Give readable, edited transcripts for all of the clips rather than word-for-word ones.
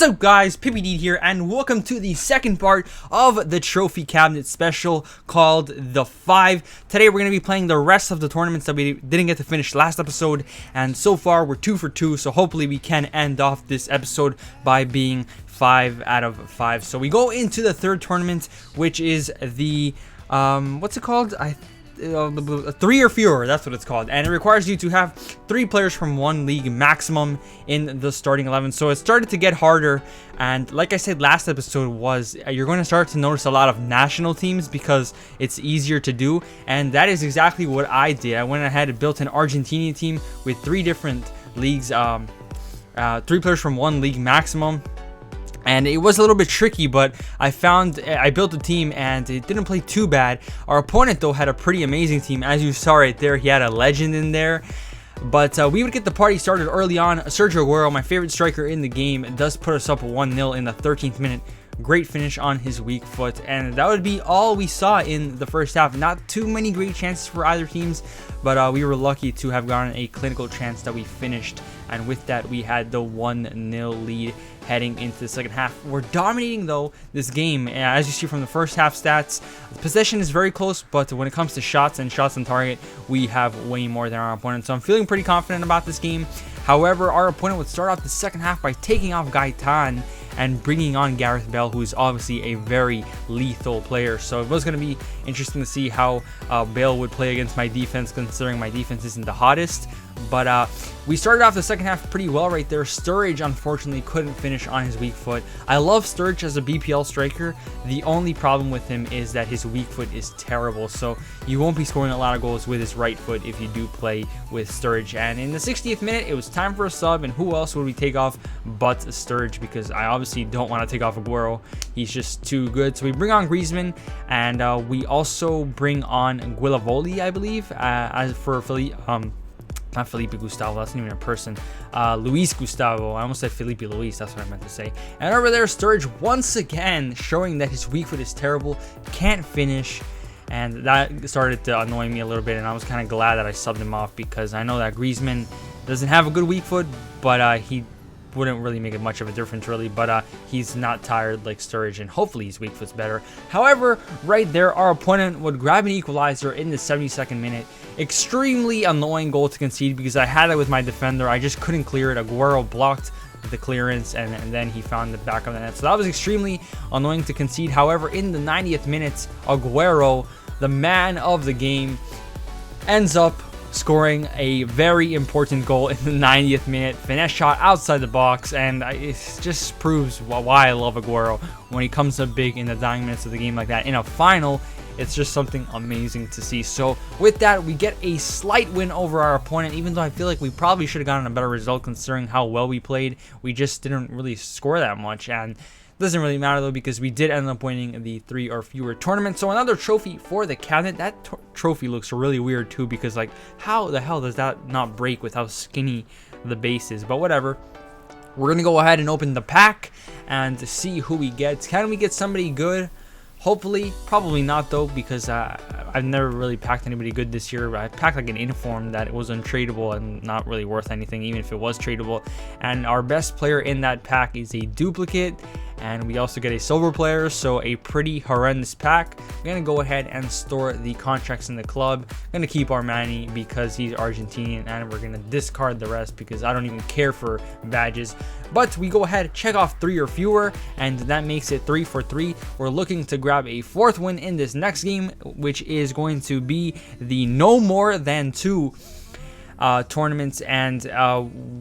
up guys, PPD here, and welcome to the second part of the trophy cabinet special called The 5. Today we're going to be playing the rest of the tournaments that we didn't get to finish last episode, and so far we're 2 for 2, so hopefully we can end off this episode by being 5 out of 5. So we go into the third tournament, which is the, what's it called? 3 or fewer, that's what it's called, and it requires you to have 3 players from one league maximum in the starting 11. So it started to get harder, and like I said last episode, you're going to start to notice a lot of national teams because it's easier to do, and that is exactly what I did. I went ahead and built an Argentinian team with 3 different leagues, 3 players from one league maximum. And it was a little bit tricky, but I built a team and it didn't play too bad. Our opponent, though, had a pretty amazing team. As you saw right there, he had a legend in there. But we would get the party started early on. Sergio Aguero, my favorite striker in the game, does put us up 1-0 in the 13th minute. Great finish on his weak foot, and that would be all we saw in the first half. Not too many great chances for either teams, but we were lucky to have gotten a clinical chance that we finished, and with that we had the 1-0 lead heading into the second half. We're dominating though this game, as you see from the first half stats. The possession is very close, but when it comes to shots and shots on target, we have way more than our opponent, so I'm feeling pretty confident about this game. However, our opponent would start off the second half by taking off Gaetan and bringing on Gareth Bale, who's obviously a very lethal player. So it was going to be interesting to see how Bale would play against my defense, considering my defense isn't the hottest. But we started off the second half pretty well right there. Sturridge, unfortunately, couldn't finish on his weak foot. I love Sturridge as a BPL striker. The only problem with him is that his weak foot is terrible. So you won't be scoring a lot of goals with his right foot if you do play with Sturridge. And in the 60th minute, it was time for a sub. And who else would we take off but Sturridge? Because I obviously don't want to take off Aguero. He's just too good. So we bring on Griezmann. And we also bring on Guilavoli, I believe, as for Philippe. Not Felipe Gustavo, that's not even a person. Luis Gustavo. I almost said Felipe Luis, that's what I meant to say. And over there, Sturridge once again showing that his weak foot is terrible, can't finish. And that started to annoy me a little bit, and I was kind of glad that I subbed him off because I know that Griezmann doesn't have a good weak foot, but he wouldn't really make much of a difference really, but he's not tired like Sturridge, and hopefully his weak foot's better. However, right there, our opponent would grab an equalizer in the 72nd minute. Extremely annoying goal to concede because I had it with my defender. I just couldn't clear it. Aguero blocked the clearance, and then he found the back of the net. So that was extremely annoying to concede. However, in the 90th minute, Aguero, the man of the game, ends up scoring a very important goal in the 90th minute. Finesse shot outside the box, and it just proves why I love Aguero. When he comes up big in the dying minutes of the game like that in a final, it's just something amazing to see. So with that, we get a slight win over our opponent, even though I feel like we probably should have gotten a better result considering how well we played. We just didn't really score that much, and doesn't really matter though because we did end up winning the 3 or fewer tournament. So another trophy for the cabinet. That trophy looks really weird too because, like, how the hell does that not break with how skinny the base is? But whatever. We're gonna go ahead and open the pack and see who we get. Can we get somebody good? Hopefully. Probably not though, because I've never really packed anybody good this year. I packed like an inform that it was untradeable and not really worth anything, even if it was tradable. And our best player in that pack is a duplicate, and we also get a silver player, so a pretty horrendous pack. We're gonna go ahead and store the contracts in the club. I'm gonna keep Armani because he's Argentinian, and we're gonna discard the rest because I don't even care for badges. But we go ahead, check off 3 or fewer, and that makes it 3 for 3. We're looking to grab a 4th win in this next game, which is going to be the no more than 2 tournaments. And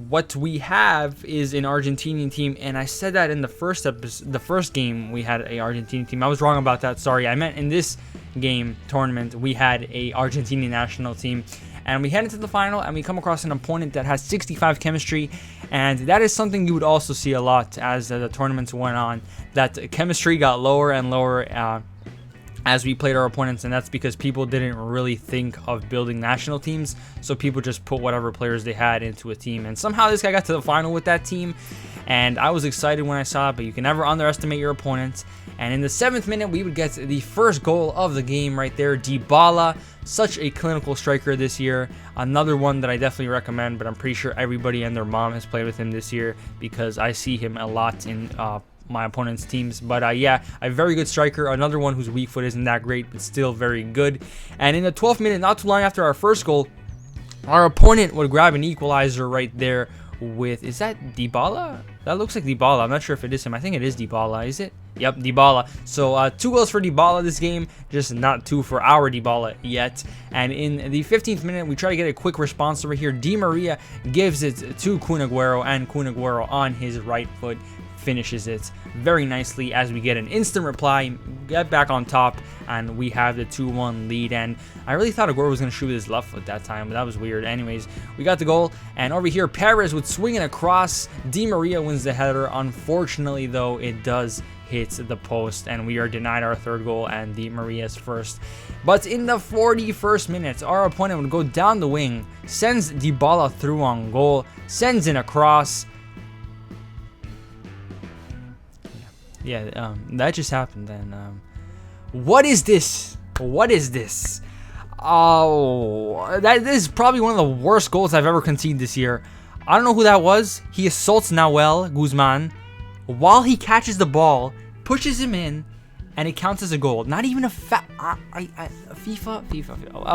what we have is an Argentinian team, and I said that in the first episode, the first game we had a Argentinian team. I was wrong about that, sorry. I meant in this game tournament we had a Argentinian national team, and we head into the final and we come across an opponent that has 65 chemistry, and that is something you would also see a lot as the tournaments went on, that chemistry got lower and lower as we played our opponents, and that's because people didn't really think of building national teams, so people just put whatever players they had into a team, and somehow this guy got to the final with that team, and I was excited when I saw it, but you can never underestimate your opponent. And in the 7th minute, we would get the first goal of the game right there. Dybala Such a clinical striker this year. Another one that I definitely recommend, but I'm pretty sure everybody and their mom has played with him this year because I see him a lot in my opponent's teams. But yeah, a very good striker. Another one whose weak foot isn't that great, but still very good. And in the 12th minute, not too long after our first goal, our opponent would grab an equalizer right there with, is that Dybala? That looks like Dybala. I'm not sure if it is him. I think it is Dybala. Is it? Yep, Dybala. So 2 goals for Dybala this game, just not 2 for our Dybala yet. And in the 15th minute, we try to get a quick response over here. Di Maria gives it to Kun Aguero, and Kun Aguero on his right foot finishes it very nicely as we get an instant reply, get back on top, and we have the 2-1 lead. And I really thought Aguero was going to shoot with his left foot that time, but that was weird. Anyways, we got the goal, and over here Perez would swing it across. Di Maria wins the header. Unfortunately though, it does hit the post, and we are denied our 3rd goal and Di Maria's first. But in the 41st minute, our opponent would go down the wing, sends Dybala through on goal, sends in a cross. Yeah, that just happened. And what is this? What is this? Oh, that is probably one of the worst goals I've ever conceded this year. I don't know who that was. He assaults Nahuel Guzman while he catches the ball, pushes him in, and it counts as a goal. Not even a FIFA,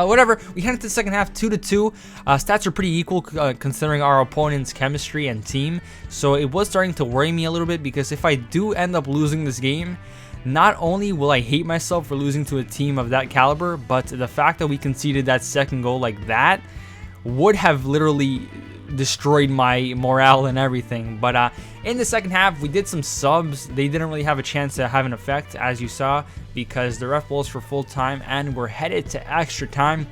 whatever. We head into the second half, 2-2. Stats are pretty equal considering our opponent's chemistry and team. So it was starting to worry me a little bit, because if I do end up losing this game, not only will I hate myself for losing to a team of that caliber, but the fact that we conceded that 2nd goal like that would have literally destroyed my morale and everything. But in the second half, we did some subs. They didn't really have a chance to have an effect, as you saw, because the ref blows for full time and we're headed to extra time.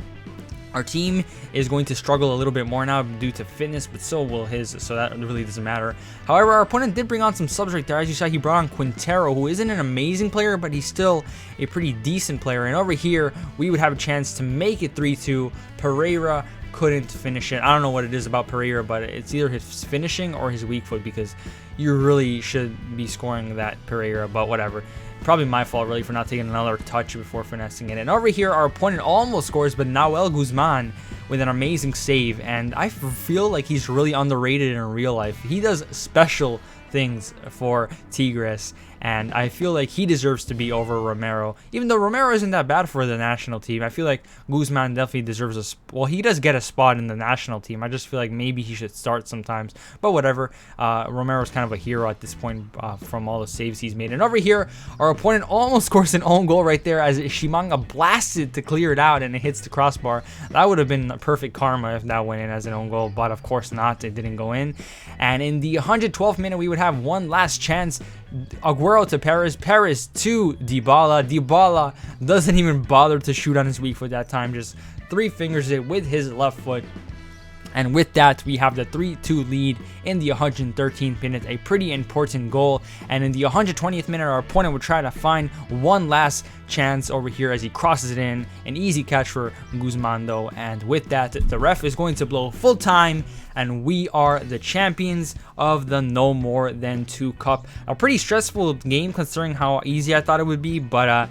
Our team is going to struggle a little bit more now due to fitness, but so will his, so that really doesn't matter. However, our opponent did bring on some subs right there. As you saw, he brought on Quintero, who isn't an amazing player, but he's still a pretty decent player. And over here, we would have a chance to make it 3-2. Pereira couldn't finish it. I don't know what it is about Pereira, but it's either his finishing or his weak foot, because you really should be scoring that Pereira, but whatever. Probably my fault really for not taking another touch before finessing it. And over here, our opponent almost scores, but Nahuel Guzman with an amazing save. And I feel like he's really underrated in real life. He does special things for Tigres, and I feel like he deserves to be over Romero. Even though Romero isn't that bad for the national team, I feel like Guzman definitely deserves well, he does get a spot in the national team. I just feel like maybe he should start sometimes, but whatever. Romero's kind of a hero at this point from all the saves he's made. And over here, our opponent almost scores an own goal right there as Shimanga blasted to clear it out, and it hits the crossbar. That would have been perfect karma if that went in as an own goal, but of course not. It didn't go in. And in the 112th minute, we would have one last chance. Aguero to Perez, Perez to Dybala. Dybala doesn't even bother to shoot on his weak foot that time, just 3 fingers it with his left foot. And with that, we have the 3-2 lead in the 113th minute, a pretty important goal. And in the 120th minute, our opponent would try to find one last chance over here as he crosses it in. An easy catch for Guzman though. And with that, the ref is going to blow full time, and we are the champions of the No More Than 2 Cup. A pretty stressful game considering how easy I thought it would be, but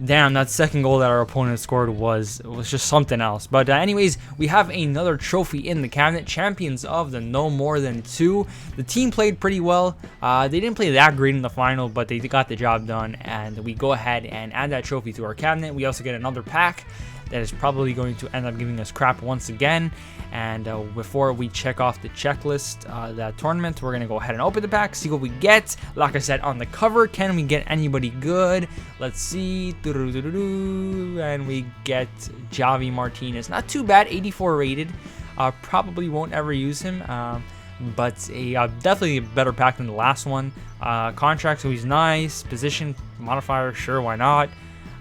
damn, that second goal that our opponent scored was just something else. But anyways, we have another trophy in the cabinet, champions of the No More Than 2. The team played pretty well. They didn't play that great in the final, but they got the job done, and we go ahead and add that trophy to our cabinet. We also get another pack that is probably going to end up giving us crap once again. And before we check off the checklist, that tournament, we're going to go ahead and open the pack, see what we get. Like I said, on the cover, can we get anybody good? Let's see. And we get Javi Martinez. Not too bad, 84 rated. Probably won't ever use him, but definitely a better pack than the last one. Contract, so he's nice. Position modifier, sure, why not?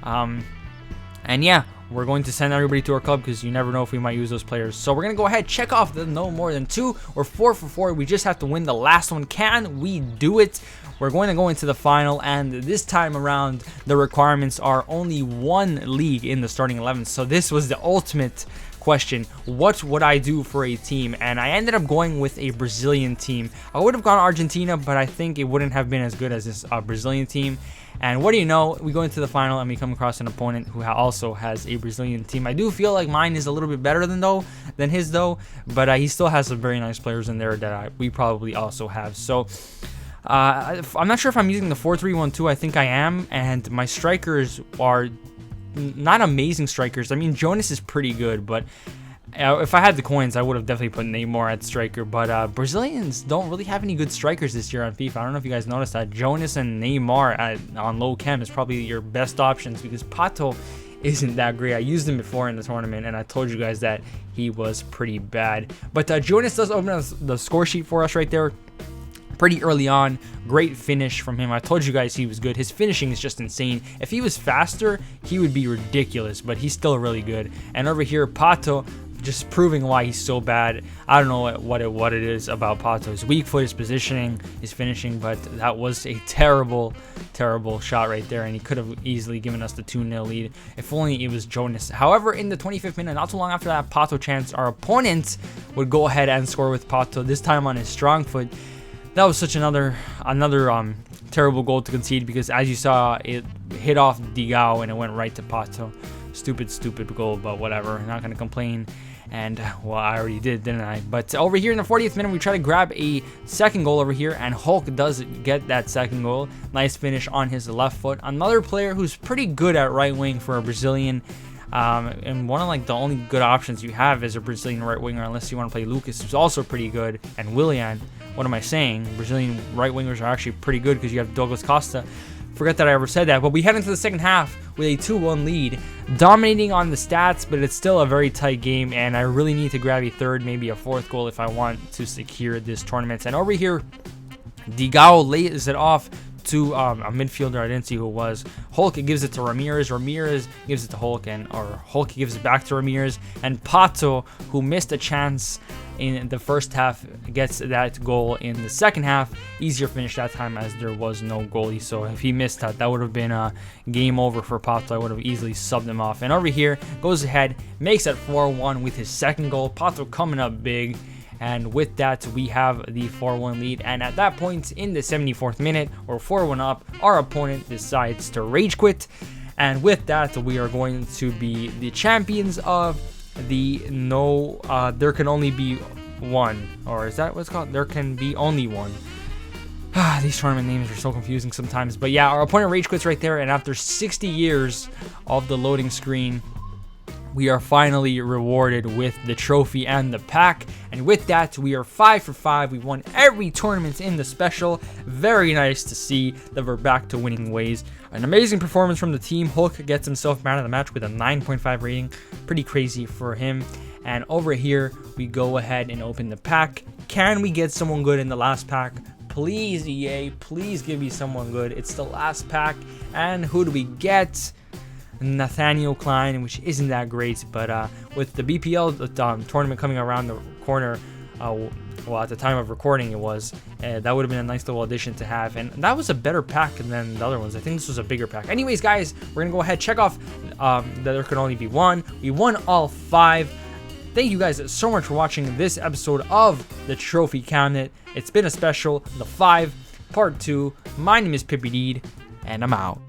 And yeah, we're going to send everybody to our club because you never know if we might use those players. So we're going to go ahead, check off the No More Than 2. We're 4 for 4. We just have to win the last one. Can we do it? We're going to go into the final, and this time around, the requirements are only 1 league in the starting 11. So this was the ultimate question, what would I do for a team? And I ended up going with a Brazilian team. I would have gone Argentina, but I think it wouldn't have been as good as this Brazilian team. And what do you know, we go into the final and we come across an opponent who also has a Brazilian team. I do feel like mine is a little bit better than his though, but he still has some very nice players in there that we probably also have. So I'm not sure if I'm using the 4-3-1-2. I think I am, and my strikers are not amazing strikers. I mean, Jonas is pretty good, but if I had the coins, I would have definitely put Neymar at striker. But Brazilians don't really have any good strikers this year on FIFA. I don't know if you guys noticed that. Jonas and Neymar on low chem is probably your best options, because Pato isn't that great. I used him before in the tournament, and I told you guys that he was pretty bad. But Jonas does open up the score sheet for us right there pretty early on. Great finish from him. I told you guys he was good. His finishing is just insane. If he was faster, he would be ridiculous, but he's still really good. And over here, Pato, just proving why he's so bad. I don't know what it is about Pato. His weak foot, his positioning, his finishing, but that was a terrible shot right there, and he could have easily given us the 2-0 lead if only it was Jonas. However, in the 25th minute, not too long after that Pato chance, our opponent would go ahead and score with Pato, this time on his strong foot. That was such another terrible goal to concede, because as you saw, it hit off Digao and it went right to Pato. Stupid goal, but whatever. I'm not going to complain. And, well, I already did, didn't I? But over here in the 40th minute, we try to grab a second goal over here, and Hulk does get that second goal. Nice finish on his left foot. Another player who's pretty good at right wing for a Brazilian. And one of like the only good options you have is a Brazilian right winger, unless you want to play Lucas, who's also pretty good, and Willian. What am I saying? Brazilian right wingers are actually pretty good, because you have Douglas Costa. Forget that I ever said that. But we head into the second half with a 2-1 lead, dominating on the stats, but it's still a very tight game, and I really need to grab a third, maybe a fourth goal if I want to secure this tournament. And over here, Digao lays it off to a midfielder. I didn't see who it was. Hulk gives it to Ramirez. Ramirez gives it to Hulk, or Hulk gives it back to Ramirez. And Pato, who missed a chance in the first half, gets that goal in the second half. Easier finish that time, as there was no goalie. So if he missed that, that would have been a game over for Pato. I would have easily subbed him off. And over here, goes ahead, makes it 4-1 with his second goal. Pato coming up big. And with that, we have the 4-1 lead. And at that point, in the 74th minute, or 4-1 up, our opponent decides to rage quit. And with that, we are going to be the champions of the there can only be one. Or is that what it's called? There can be only one. These tournament names are so confusing sometimes. But yeah, our opponent rage quits right there. And after 60 years of the loading screen, we are finally rewarded with the trophy and the pack. And with that, we are 5 for 5. We won every tournament in the special. Very nice to see that we're back to winning ways. An amazing performance from the team. Hulk gets himself man of the match with a 9.5 rating. Pretty crazy for him. And over here, we go ahead and open the pack. Can we get someone good in the last pack? Please, EA, please give me someone good. It's the last pack. And who do we get? Nathaniel Klein, which isn't that great, but with the BPL tournament coming around the corner, well, at the time of recording it was, that would have been a nice little addition to have, and that was a better pack than the other ones. I think this was a bigger pack. Anyways, guys, we're gonna go ahead, check off that there could only be one. We won all 5. Thank you guys so much for watching this episode of the Trophy Cabinet. It's been a special, the 5 part 2. My name is Pippi Deed, and I'm out.